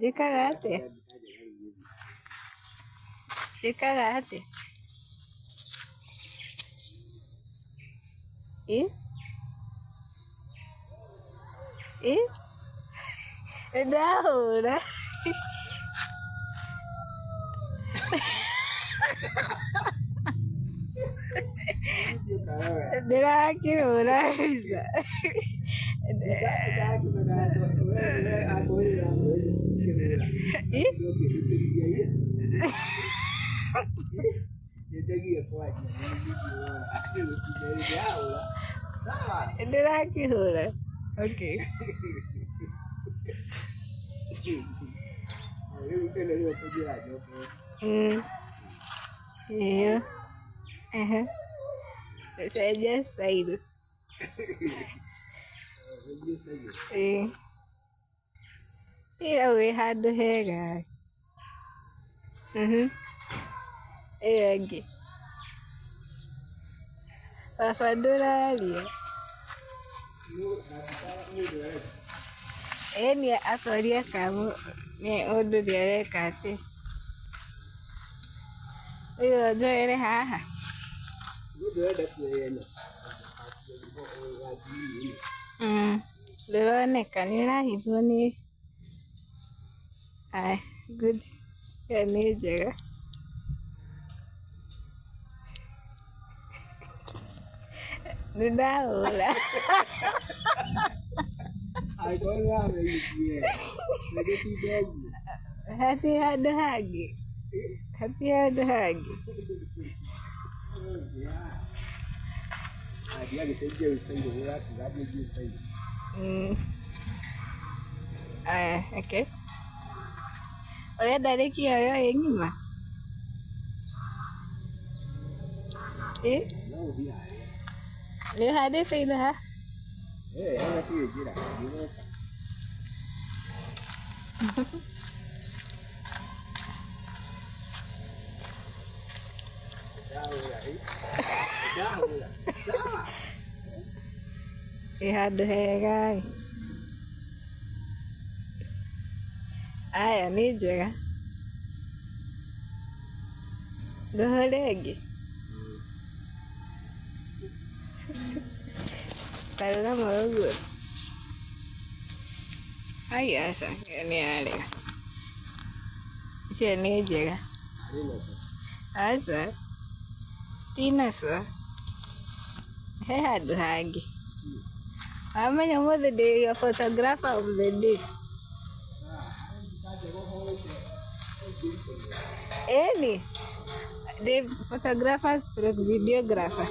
Jikagate. Jikagate. Eh? Eh? Ndahura. Ndirakirura bisa. Ndirakirura. Okay. Iya. Saya just itu. Iya, we had the hair guy. Iya, lagi. Afadhali. Ni akoria kamu ni odo dia kate. Iyo joere haha. Ndironeka nirahithwo ni good ni njega. Ndahura. Hati ada hagi. Dia disaidia o stand lá, cidade de stand. Okay. Olha dari kiyoyo enyuma. Não dia. Ni hade feila ha. Ela tem gira, Ihado hegai. Aya ni njega. Ndohore ĩngĩ. Taruga mũrũguo. Ai aca nĩ arega. Icio nĩ njega. Aca tinaco. He handũ hangĩ. Amenya ũmũthĩ ndĩ photographer of the day. Ni the photographer stroke videographer.